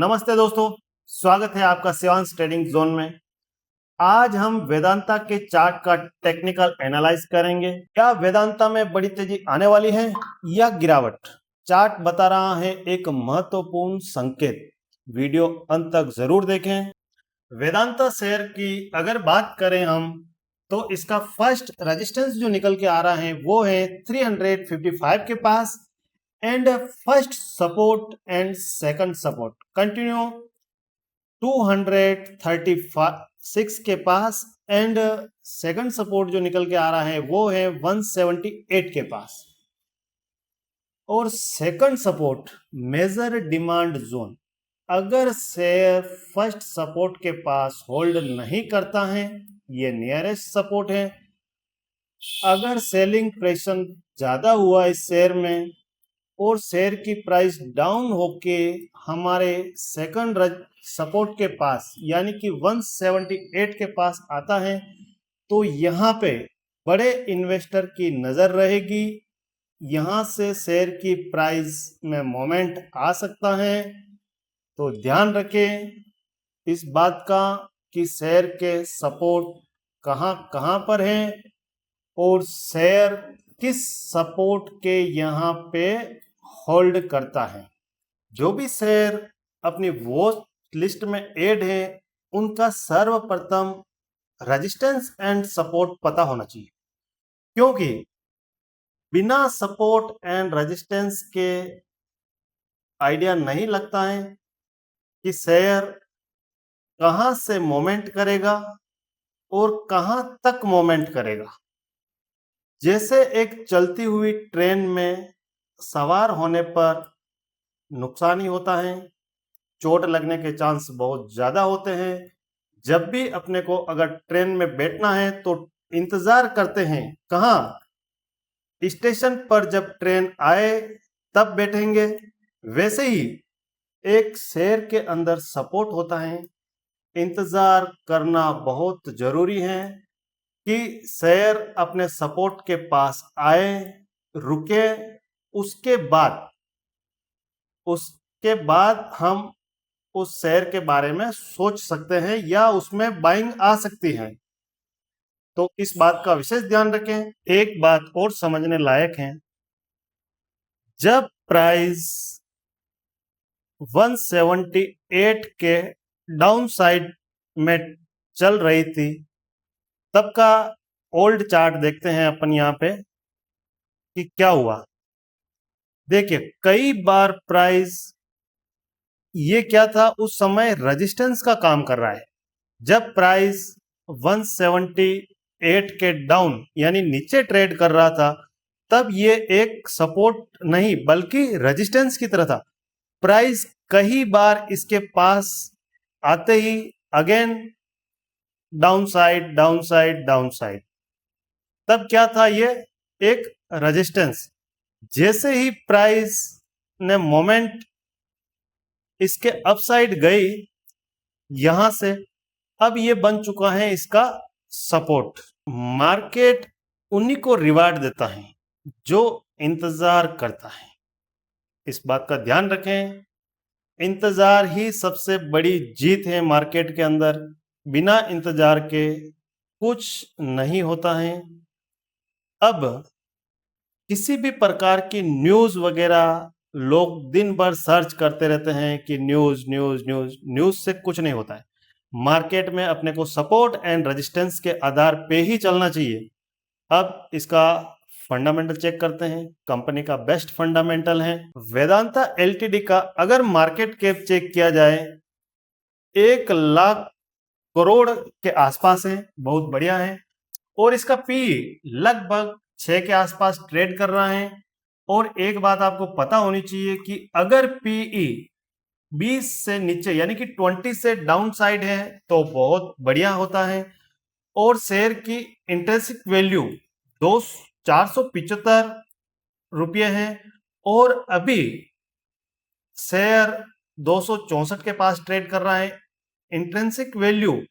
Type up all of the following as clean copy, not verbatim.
नमस्ते दोस्तों, स्वागत है आपका शिवांश ट्रेडिंग जोन में। आज हम वेदांता के चार्ट का टेक्निकल एनालाइज करेंगे। क्या वेदांता में बड़ी तेजी आने वाली है या गिरावट? चार्ट बता रहा है एक महत्वपूर्ण संकेत। वीडियो अंत तक जरूर देखें। वेदांता शेयर की अगर बात करें हम तो इसका फर्स्ट रेजिस्टेंस जो निकल के आ रहा है वो है 355 के पास and first support and second support continue 236 के पास एंड सेकंड सपोर्ट जो निकल के आ रहा है वो है 178 के पास। और second support major demand zone, अगर शेयर फर्स्ट सपोर्ट के पास होल्ड नहीं करता है, ये नियरेस्ट सपोर्ट है। अगर सेलिंग प्रेशर ज्यादा हुआ इस शेयर में और शेयर की प्राइस डाउन होके हमारे सेकंड सपोर्ट के पास यानी कि 178 के पास आता है तो यहाँ पे बड़े इन्वेस्टर की नजर रहेगी। यहाँ से शेयर की प्राइस में मोमेंट आ सकता है, तो ध्यान रखें इस बात का कि शेयर के सपोर्ट कहाँ पर है और शेयर किस सपोर्ट के यहाँ पे होल्ड करता है। जो भी शेयर अपनी वॉच लिस्ट में ऐड है उनका सर्वप्रथम रेजिस्टेंस एंड सपोर्ट पता होना चाहिए, क्योंकि बिना सपोर्ट एंड रेजिस्टेंस के आइडिया नहीं लगता है कि शेयर कहां से मोमेंट करेगा और कहां तक मोमेंट करेगा। जैसे एक चलती हुई ट्रेन में सवार होने पर नुकसान ही होता है, चोट लगने के चांस बहुत ज्यादा होते हैं। जब भी अपने को अगर ट्रेन में बैठना है तो इंतजार करते हैं कहाँ, स्टेशन पर जब ट्रेन आए तब बैठेंगे। वैसे ही एक शेयर के अंदर सपोर्ट होता है, इंतजार करना बहुत जरूरी है कि शेयर अपने सपोर्ट के पास आए, रुके, उसके बाद हम उस शेयर के बारे में सोच सकते हैं या उसमें बाइंग आ सकती है। तो इस बात का विशेष ध्यान रखें। एक बात और समझने लायक है, जब प्राइस 178 के डाउन साइड में चल रही थी तब का ओल्ड चार्ट देखते हैं अपन यहाँ पे कि क्या हुआ। देखिए कई बार प्राइस ये क्या था, उस समय रेजिस्टेंस का काम कर रहा है। जब प्राइस 178 के डाउन यानी नीचे ट्रेड कर रहा था तब ये एक सपोर्ट नहीं बल्कि रेजिस्टेंस की तरह था। प्राइस कई बार इसके पास आते ही again downside downside downside, तब क्या था, ये एक रेजिस्टेंस। जैसे ही प्राइस ने मोमेंट इसके अपसाइड गई यहां से, अब ये बन चुका है इसका सपोर्ट। मार्केट उन्हीं को रिवार्ड देता है जो इंतजार करता है। इस बात का ध्यान रखें, इंतजार ही सबसे बड़ी जीत है मार्केट के अंदर। बिना इंतजार के कुछ नहीं होता है। अब किसी भी प्रकार की न्यूज वगैरह लोग दिन भर सर्च करते रहते हैं कि न्यूज न्यूज न्यूज न्यूज से कुछ नहीं होता है। मार्केट में अपने को सपोर्ट एंड रेजिस्टेंस के आधार पे ही चलना चाहिए। अब इसका फंडामेंटल चेक करते हैं। कंपनी का बेस्ट फंडामेंटल है वेदांता एलटीडी का। अगर मार्केट कैप चेक किया जाए 1 लाख करोड़ के आसपास है, बहुत बढ़िया है। और इसका पी लगभग 6 के आसपास ट्रेड कर रहा है। और एक बात आपको पता होनी चाहिए कि अगर पीई 20 से नीचे यानी कि 20 से डाउन साइड है तो बहुत बढ़िया होता है। और शेयर की इंट्रिंसिक वैल्यू 475 रुपये है और अभी शेयर 264 के पास ट्रेड कर रहा है। इंट्रिंसिक वैल्यू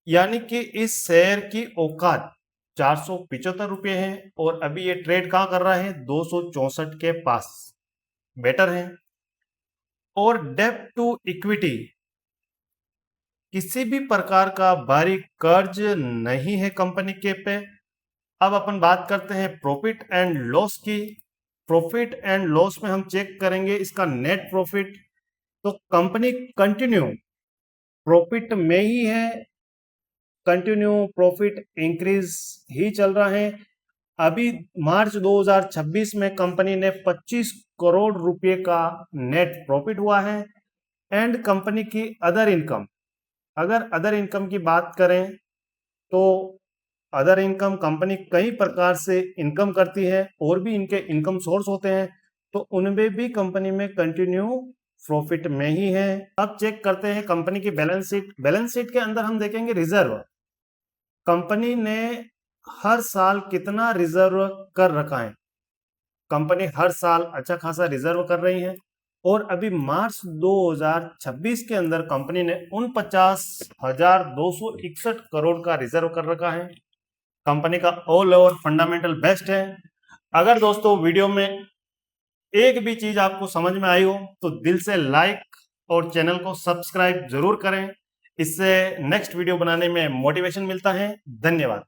यानी कि इस शेयर की औकात 475 रुपये है और अभी ये ट्रेड कहां कर रहा है, 264 के पास। बेटर है। और डेब्ट टू इक्विटी, किसी भी प्रकार का भारी कर्ज नहीं है कंपनी के पे। अब अपन बात करते हैं प्रॉफिट एंड लॉस की। प्रॉफिट एंड लॉस में हम चेक करेंगे इसका नेट प्रॉफिट। तो कंपनी कंटिन्यू प्रॉफिट में ही है, कंटिन्यू प्रॉफिट इंक्रीज ही चल रहा है। अभी मार्च 2026 में कंपनी ने 25 करोड़ रुपए का नेट प्रॉफिट हुआ है। एंड कंपनी की अदर इनकम, अगर अदर इनकम की बात करें तो अदर इनकम कंपनी कई प्रकार से इनकम करती है और भी इनके इनकम सोर्स होते हैं, तो उनमें भी कंपनी में कंटिन्यू प्रॉफिट में ही है। अब चेक करते हैं कंपनी की बैलेंस शीट। बैलेंस शीट के अंदर हम देखेंगे रिजर्व। कंपनी ने हर साल कितना रिजर्व कर रखा है। कंपनी हर साल अच्छा खासा रिजर्व कर रही है और अभी मार्च 2026 के अंदर कंपनी ने 49,261 करोड़ का रिजर्व कर रखा है। कंपनी का ऑल ओवर फंडामेंटल बेस्ट है। अगर दोस्तों वीडियो में एक भी चीज आपको समझ में आई हो तो दिल से लाइक और चैनल को सब्सक्राइब जरूर करें। इससे नेक्स्ट वीडियो बनाने में मोटिवेशन मिलता है। धन्यवाद।